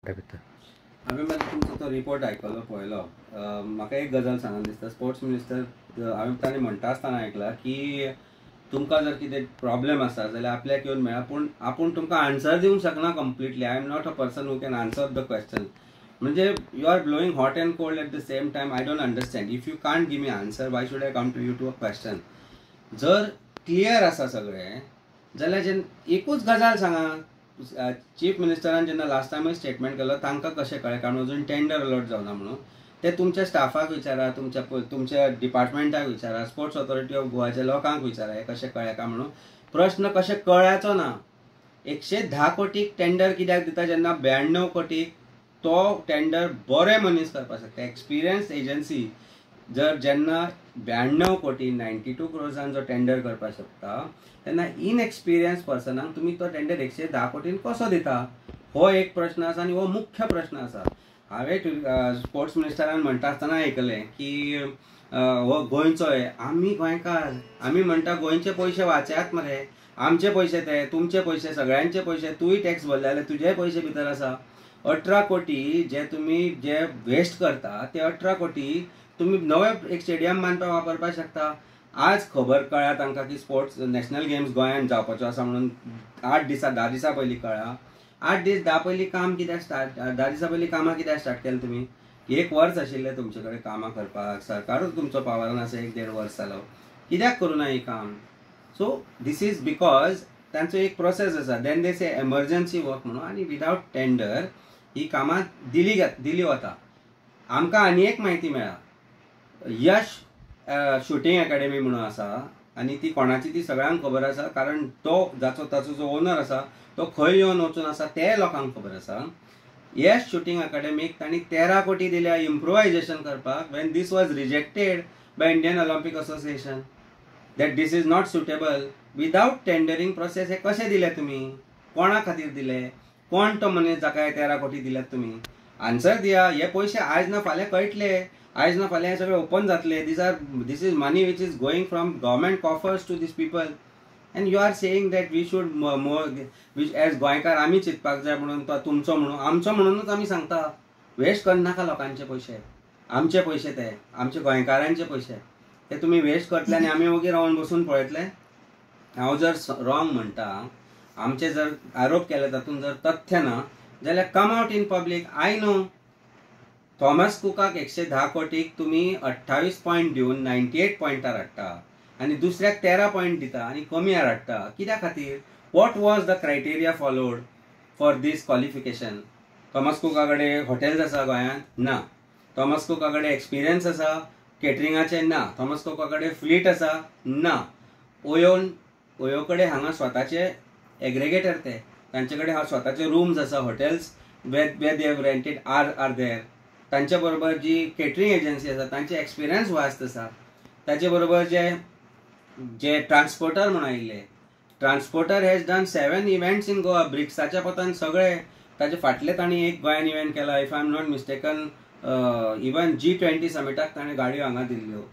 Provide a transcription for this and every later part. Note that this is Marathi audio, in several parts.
हांवें मागीर तुमचो तो रिपोर्ट आयकलो पळयलो. म्हाका एक गजाल सांगून दिसता, स्पोर्ट्स मिनिस्टर हांवें ताणें म्हणटा आसतना आयकलां की तुमकां जर कितें प्रॉब्लेम आसा जाल्यार आपल्याक येवन मेळा, पूण आपूण तुमकां आन्सर दिवंक शकना completely. I am not a person who can answer the question. म्हणजे you are blowing hot and cold at the same time. I don't understand. If you can't give me answer, why should I come to you to a question? जर क्लियर आसा सगळें जाल्यार एकूच गजाल सांगा. चीफ मिनिस्टरान जेन्ना लास्ट टायमूय स्टेटमेंट केलो तांकां कशें कळ्ळें, कारण अजून टेंडर अलॉट जावना म्हणून. ते तुमच्या स्टाफाक विचारा, तुमच्या डिपार्टमेंटाक विचारा, स्पोर्ट्स ऑथॉरिटी ऑफ गोवाच्या लोकांक विचारा हे कशें कळ्ळें काय म्हणून. प्रश्न कशें कळ्ळ्याचो ना. 110 कोटीक टेंडर कित्याक दिता जेन्ना 92 कोटीक तो टेंडर बरे मनीस करपाक शकता. एक्सपिरियन्स एजन्सी जर जेन्ना 92 कोटी 92 क्रोर्सान जो टेंडर करपाक शकता, तेन्ना इनएक्सपिरियन्स पर्सनाक तुमी तो टेंडर 110 कोटीन कसो दिता? हो एक प्रश्न आसा आनी हो मुख्य प्रश्न आसा. हांवें स्पोर्ट्स मिनिस्टरान म्हणटा आसतना आयकलें की हो गोंयचो आमी गोंयकार, आमी म्हणटा गोंयचे पयशे वाचयात मरे. आमचे पयशे ते, तुमचे पयशे, सगळ्यांचे पयशे. तूंय टॅक्स भरले जाल्यार तुजेय पयशे भितर आसा. 18 कोटी जे तुमी जे वेस्ट करता ते 18 कोटी तुम्ही नवें एक स्टेडियम बांदपाक वापरपाक शकता. आज खबर कळ्ळ्या तांकां की स्पोर्ट्स नॅशनल गेम्स गोंयांत जावपाच्यो आसा म्हणून 10 दिसा पयलीं कळ्ळां. 8 दीस 10 पयलीं काम कित्याक स्टार्ट 10 दिसा पयलीं कामां कित्याक स्टार्ट केलें तुमी? 1 वर्स आशिल्लें तुमचे कडेन कामां करपाक. सरकारूच तुमचो पावरान आसा 1-1.5 वर्स जालो. कित्याक करूना ही काम? सो दीस इज बिकॉज तांचो एक प्रोसेस आसा. Then they say emergency work म्हणून, आनी विदाउट टेंडर ही कामां दिली वता. आमकां आनी एक म्हायती मेळ्ळा. यश शूटिंग अकॅडमी म्हणून आसा आनी ती कोणाची ती सगळ्यांक खबर आसा, कारण ताचो जो ओनर आसा तो खंय येवन वचून आसा ते लोकांक खबर आसा. यश शूटिंग अकॅडमीक तांणी 13 कोटी दिल्या इम्प्रोवायजेशन करपाक, when this was rejected by Indian Olympic Association that this is not suitable. Without tendering process हे कशें दिले तुमी? कोणा खातीर दिले? कोण तो मनीस जाका 13 कोटी दिल्यात तुमी? आन्सर दिया. हे पयशे आयज ना फाल्यां कळटले, आयज ना फाल्यां हे सगळे ओपन जातले. This is money which is going from government coffers to these people. And you are saying that we should as गोंयकार आमी चिंतपाक जाय म्हणून, तो तुमचो म्हणून आमचो म्हणूनच आमी सांगता. वेस्ट करनाका लोकांचे पयशे. आमचे पयशे ते, आमचे गोंयकारांचे पयशे ते तुमी वेस्ट करतले आनी आमी वगीर रावन बसून पळयतले. हांव जर रॉंग म्हणटा, आमचे जर आरोप केले तातूंत जर तथ्य ना जाल्यार come out in public. I know Thomas कुकाक 110 कोटीक तुमी 28 पॉयंट दिवन 98 पॉयंटार हाडटा आनी दुसऱ्याक 13 पॉयंट दिता आनी कमीयार हाडटा. कित्या खातीर? What was the criteria followed for this qualification? Thomas कुका कडेन हॉटेल्स आसा गोंयांत? ना. थॉमस कुका कडेन एक्सपिरियन्स आसा केटरिंगाचे? ना. थॉमस कुका कडेन फ्लीट आसा? ना. ओयो कडेन हांगा स्वताचे एग्रिगेटर तांचे कडेन स्वताचे रूम्स आसा, hotels way they have rented are there. तांचे बरोबर जी केटरिंग एजन्सी आसा तांचे एक्सपिरियन्स वास्ट आसा. ताचे बरोबर जे ट्रान्सपोर्टर म्हणून आयिल्ले, transporter has done 7 events in Goa. ब्रिक्साच्या पतान सगळे ताचे फाटले तांणी एक गोंयान इव्हेंट केला. If I am not mistaken even G20 समिटाक ताणें गाडयो हांगा दिल्ल्यो.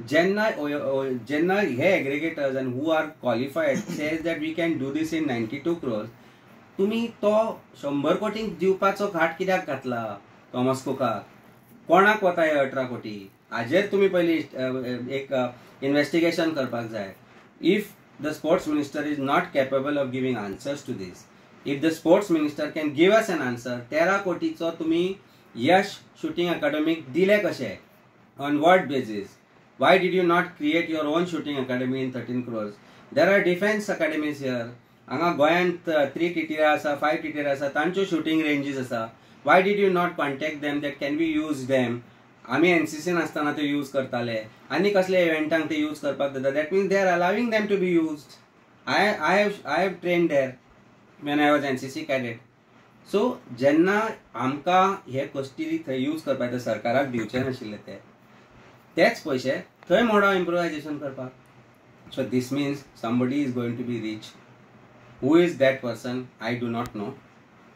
जेन्ना हे aggregators and who are qualified says that we can do this in 92 crores, तुमी तो 100 कोटींक दिवपाचो घाट कित्याक घातला थॉमस कुकाक? कोणाक वता हे 18 कोटी? हाजेर तुमी पयलीं एक इन्व्हेस्टिगेशन करपाक जाय. If the sports minister is not capable of giving answers to this, if the sports minister can give us an answer, 13 कोटीचो तुमी यश शूटिंग अकॅडमीक दिले कशे? On what basis? Why did you not create your own shooting academy in 13 crores? There are defence academies here. हांगा गोंयांत 3 टिटिरा आसा, 5 टिटिरा आसा, तांच्यो शूटिंग रेंजीस आसा. Why did you not contact them that can be use them? आमी एनसीसीन आसतना ते यूज करताले आनी कसले इव्हेंटांक ते यूज करपाक जाता. That means they are allowing them to be used. I have trained there when I was NCC cadet. So जेन्ना आमकां हे कश्टी थंय यूज करपाक ते सरकाराक दिवचे नाशिल्ले तेच पयशे थंय मोडा इम्प्रोवायजेशन करपाक. So this means somebody is going to be rich. Who is that person? I do not know.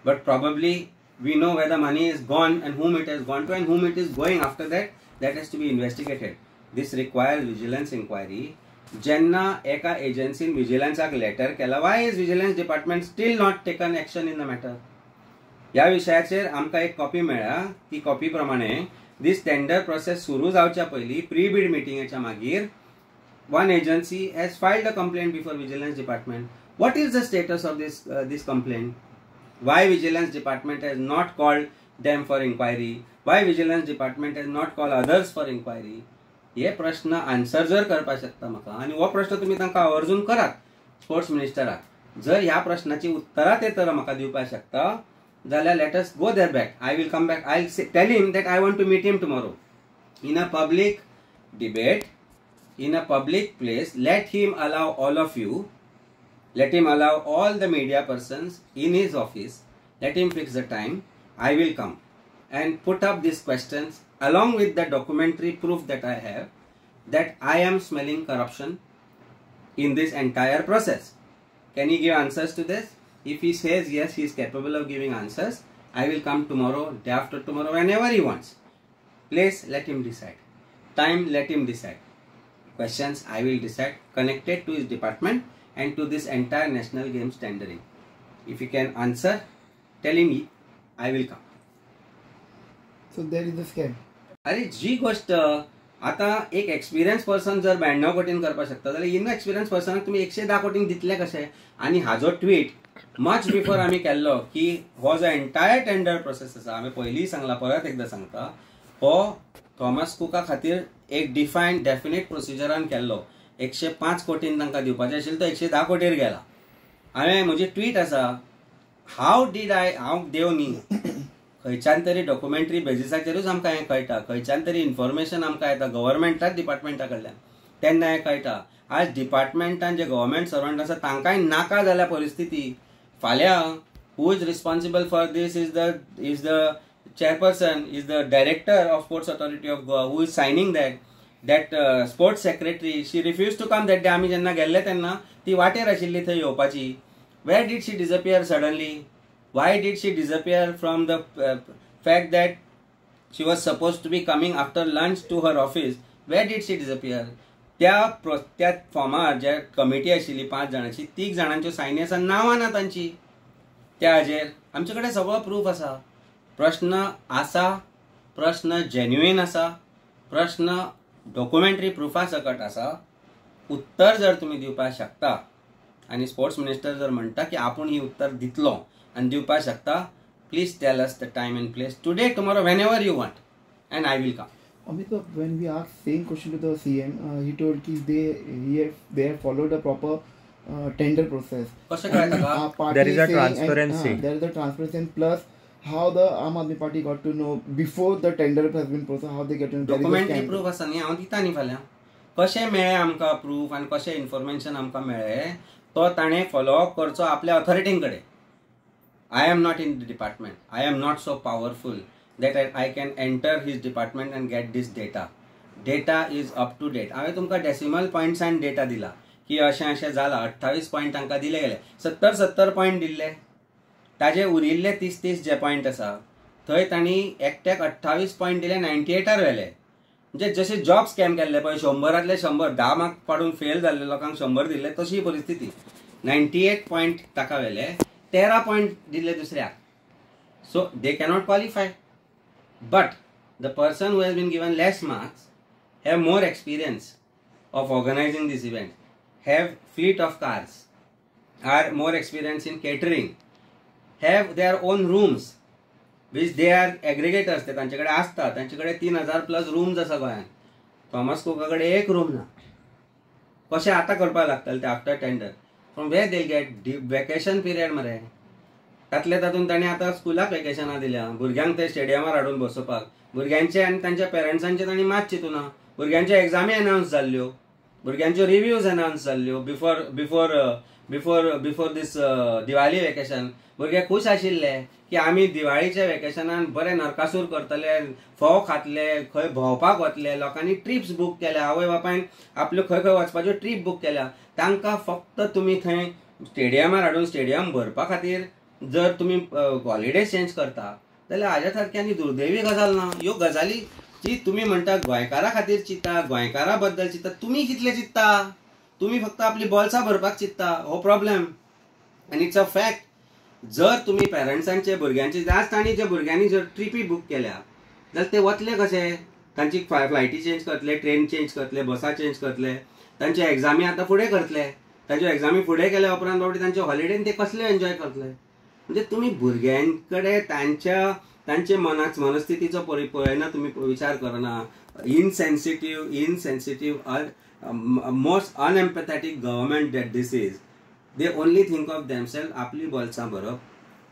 But probably we know where the money is gone and whom it has gone to and whom it is going after that. That has to be investigated. This requires vigilance inquiry. Jenna eka agency vigilance letter kela. Why is vigilance department still not taken action in the matter? ह्या विशयाचेर आमकां एक कॉपी मेळ्ळा. ती कॉपी प्रमाणे दिस टेंडर प्रोसेस सुरू जावच्या पयलीं प्री बीड मिटिंगेच्या मागीर one agency has filed a complaint before Vigilance Department. What is the status of this complaint? Why Vigilance Department has not called them for inquiry? Why Vigilance Department has not called others for inquiry? हे प्रश्न आन्सर जर करपाक शकता म्हाका, आनी हो प्रश्न तुमी तांकां आवर्जून करात स्पोर्ट्स मिनिस्टराक. जर ह्या प्रश्नाची उत्तरां ते तर म्हाका दिवपाक शकता जाल्यार let us go there back. I will come back. I will tell him that I want to meet him tomorrow in a public debate. In a public place, let him allow all of you, let him allow all the media persons in his office, let him fix the time. I will come and put up these questions along with the documentary proof that I have that I am smelling corruption in this entire process. Can he give answers to this? If he says yes, he is capable of giving answers, I will come tomorrow, day after tomorrow, whenever he wants. Place, let him decide. Time, let him decide. Questions I will decide connected to his department and to this entire national games tendering. If he can answer, tell him I will come. So there is a scam. अरे जी गोष्ट आता एक एक्सपिरियन्स पर्सन जर 92 कोटीन करपाक शकता जाल्यार इन एक्सपिरियन्स पर्सनाक तुम्ही 110 कोटीन दितले कशे. आणि हाजो ट्वीट मच बिफोर आम्ही केल्लो की हो जो एंटायर टेंडर प्रोसेस आसा, आम्ही पयलीं सांगला, परत एकदा सांगता, हो थॉमस कुका खातीर एक डिफायन्ड डेफिनेट प्रोसिजरान केल्लो. 105 कोटीन तांकां दिवपाचें आशिल्लें तो 110 कोटीर गेला. हांवें म्हजी ट्वीट आसा, हाव डीड हांव देव न्ही, खंयच्यान तरी डॉक्युमेंटरी बेजिसाचेरूच आमकां हें कळटा, खंयच्यान तरी इन्फॉर्मेशन आमकां येता गव्हर्मेंटाच डिपार्टमेंटा कडल्यान, तेन्ना हें कळटा. आज डिपार्टमेंटान जे गव्हर्मेंट सर्वंट आसा तांकांय नाका जाल्या परिस्थिती. फाल्यां who is responsible for this is the chairperson, is the director of Sports Authority of Goa, who is signing that sports secretary, she refused to come that day. आम्ही जेन्ना गेल्ले तेन्ना ती वाटेर आशिल्ली थंय येवपाची. Where did she disappear suddenly? Why did she disappear from the fact that she was supposed to be coming after lunch to her office? Where did she disappear? त्या फॉर्मार जे कमिटी आशिल्ली 5 जाणांची, 3 जाणांच्यो सायनी आसा, नांवां ना तांची. त्या हाजेर आमचे कडेन सगळो प्रूफ आसा. प्रश्न आसा, प्रश्न जेन्युइन आसा, प्रश्न डॉक्युमेंटरी प्रुफा सकट आसा. उत्तर जर तुम्ही दिवपाक शकता आणि स्पोर्ट्स मिनिस्टर जर म्हणटा की आपण ही उत्तर दितलो आणि दिवपाक शकता, please tell us the time end place, today, tomorrow, whenever you want, and I will come. Amit, when we asked same question to the CM, he told कि they have followed a proper tender process. कसं कळतं का? There is a transparency. There is a transparency, plus how the Aam Aadmi Party got to know before the tender has been processed, how they get to know. Documentary proof आसा न्ही, हांव दिता न्ही फाल्यां. कशें मेळ्ळें आमकां प्रूफ आनी कशें इन्फॉर्मेशन आमकां मेळ्ळें तो ताणें फॉलोअप करचो आपल्या ऑथॉरिटीं कडेन. I am not in the department. I am not so powerful that I can enter his department and get this data. Data is up to date. हांवें तुमकां डेसिमल पॉयंट्स आनी डेटा दिला की अशें अशें जालां. 28 पॉयंट तांकां दिले गेले, 70 पॉयंट दिल्ले, ताजे उरिल्ले 30 जे पॉयंट आसा थंय तांणी एकट्याक 28 पॉयंट दिले, 98 व्हेले. म्हणजे जशे जॉब स्कॅम केल्ले पळय, 100रांतले 100, 10 मार्क पाडून फेल जाल्ले लोकांक 100 दिल्ले, तशी परिस्थिती. 98 पॉयंट ताका व्हेले, 13 पॉयंट दिल्ले दुसऱ्याक. So they cannot qualify. But the person who has been given less marks have more experience of organizing this event, have fleet of cars, are more experienced in catering, have their own rooms which they are aggregators. ते तांचे कडेन आसता, तांचे कडेन 3000 प्लस रूम्स आसा गोंयांत. थॉमस कुका कडेन एक रूम ना. कशें आतां करपाक लागतलें ते after tender? From where they get vacation period मरे. तातले तातूंत ताणें आतां स्कुलाक वेकेशनां दिल्या, भुरग्यांक ते स्टेडियमार हाडून बसोवपाक. भुरग्यांचे आनी तांच्या पेरंट्सांचे तांणी मात चिंतूना. भुरग्यांच्यो एग्जामी अनावन्स जाल्ल्यो, भुरग्यांच्यो रिव्यूज अनावन्स जाल्ल्यो बिफोर दीस दिवाळी वेकेशन. भुरगे खूश आशिल्ले की आमी दिवाळीच्या वेकेशनान बरे नरकासूर करतले, फोव खातले, खंय भोंवपाक वतले. लोकांनी ट्रिप्स बूक केल्या, आवय बापायन आपल्यो खंय खंय वचपाच्यो ट्रीप बूक केल्या. तांकां फक्त तुमी थंय स्टेडियमार हाडून स्टेडियम भरपा खातीर जर तुम्ही हॉलिडे चेंज करता जाल्यार हाज्या सारकी आनी दुर्दैवी गजाल ना. ह्यो गजाली जी तुम्ही म्हणटा गोंयकारा खातीर चिंता, गोंयकारा बद्दल चिंता, तुमी कितले चिंता? तुमी फक्त आपली बॉल्सां भरपाक चिंता. हो प्रॉब्लेम. आनी इट्स अ फॅक्ट जर तुम्ही पेरंट्सांचे भुरग्यांचे जास्त आनी ज्या भुरग्यांनी जर ट्रिपी बूक केल्या जाल्यार ते वतले कशे, तांची फ्लायटी चेंज करतले, ट्रेन चेंज करतले, बसा चेंज करतले, तांचे एग्जामी आतां फुडें करतले, तांच्यो एग्जामी फुडें केल्या उपरांत बाबडी तांच्या हॉलिडेन ते कसले एन्जॉय करतले. म्हणजे तुम्ही भुरग्यांकडे तांचे मनस्थितीचो पळयना, तुम्ही विचार करना. Insensitive most unempathetic government that this is. They only think of themself. आपली बोल्सां भरप,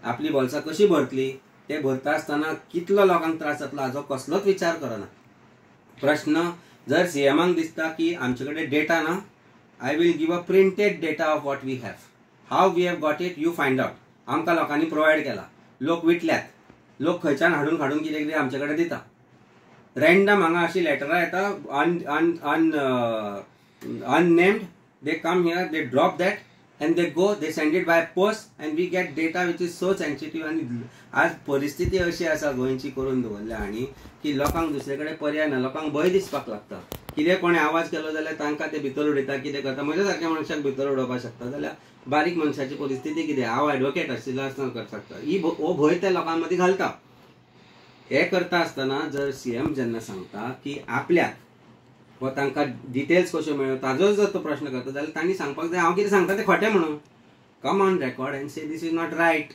आपली बोल्सां कशी भरतली, ते भरता आसतना कितलो लोकांक त्रास जातलो हाचो कसलोच विचार करना. प्रश्न जर सीएमाक दिसता की आमचे कडेन डेटा ना, I will give a printed data of what we have. How we have got it, you find out. आमकां लोकांनी प्रोवायड केला, लोक विटल्यात, लोक खंयच्यान हाडून कितें कितें आमचे कडेन दिता. रॅन्डम हांगा अशी लेटरां येता unnamed, they come here, they drop that and they go, they send it by post and we get data which is so sensitive. आणि आज परिस्थिती अशी आसा गोंयची करून दवरल्या आनी की लोकांक दुसरे कडेन पर्याय ना, लोकांक भंय दिसपाक लागता. कितें कोणें आवाज केलो जाल्यार तांकां ते भितर उडयता, कितें करता. म्हज्या सारक्या मनशाक भितर उडोवपाक शकता जाल्यार बारीक मनशाची परिस्थिती कितें, हांव एडवोकेट आशिल्लो आसतना करता शकता. हो भंय त्या लोकां मदीं घालता. हे करता आसतना जर सीएम जेन्ना सांगता की आपल्याक वा तांकां डिटेल्स कश्यो मेळ्यो ताजो जर तो प्रश्न करता जाल्यार तांणी सांगपाक जाय हांव कितें सांगता तें खोटें म्हणून. Come on record and say this is not right,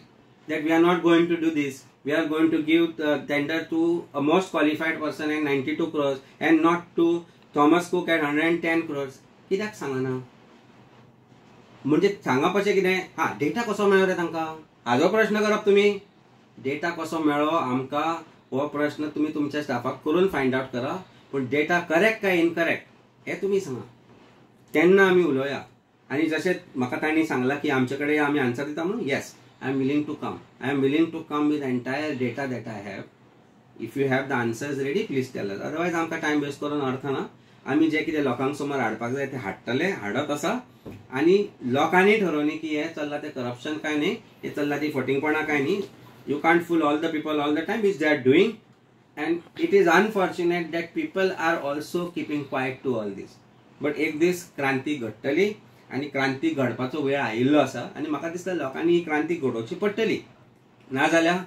that we are not going to do this. We are going to give tender to a most qualified person at 92 crores and not to Thomas Cook at 110 crores. कित्याक सांगना? म्हणजे सांगप अशें कितें, हा डेटा कसो मेळ्ळो रे तांकां, हाजो प्रश्न करप तुमी. डेटा कसो मेळ्ळो आमकां हो प्रश्न तुमी तुमच्या स्टाफाक करून फायंड आउट करा, पण डेटा करेक्ट काय इनकरेक्ट हे तुमी सांगा, तेन्ना आमी उलोवया. आनी जशें म्हाका तांणी सांगलां की आमचे कडेन आमी आन्सर दिता म्हणून, yes I am willing to come. I am willing to come with entire data that I have. If you have the answers ready please tell us. Otherwise आमकां टायम वेस्ट करून अर्थ ना. आमी जे कितें लोकांक समोर हाडपाक जाय ते हाडटले, हाडत आसा. आनी लोकांनी ठरोवनी की हें चल्लां तें करप्शन काय न्ही, हें चल्लां ती फटिंगपणां काय न्ही. You can't fool all the people all the time, which they are doing, and it is unfortunate that people are also keeping quiet to all this. But एक दीस क्रांती घडटली आनी क्रांती घडपाचो वेळ आयिल्लो आसा आनी म्हाका दिसता लोकांनी ही क्रांती घडोवची पडटली. नाजाल्यार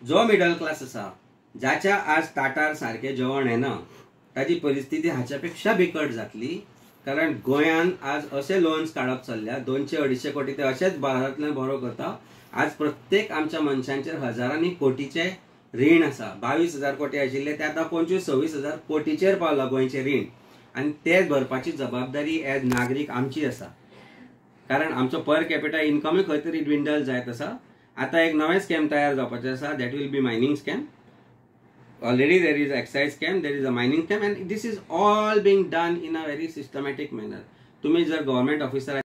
जो मिडल क्लास आसा, जाच्या आज ताटार सारकें जेवण येना, ताची परिस्थिती हाच्या पेक्षा बिकट जातली. कारण गोंयान आज अशे लोन्स काडप चल्ल्या, 200-250 कोटी ते अशेच भारतांतल्यान बरो करता. आज प्रत्येक आमच्या मनशांचेर हजारांनी कोटीचे रीण आसा. 22,000 कोटी आशिल्ले ते आतां 25-26,000 कोटीचेर पावला गोंयचे रीण. आनी ते भरपाची जबाबदारी एज नागरीक आमची आसा. कारण आमचो पर कॅपिटा इन्कमूय खंय तरी ड्विंडल जायत आसा. आतां एक नवें स्कॅम तयार जावपाचें आसा, that will be mining scam. Already there is excise scam, there is a mining scam, and this is all being done in a very systematic manner. तुम्ही जर गव्हर्मेंट ऑफिसर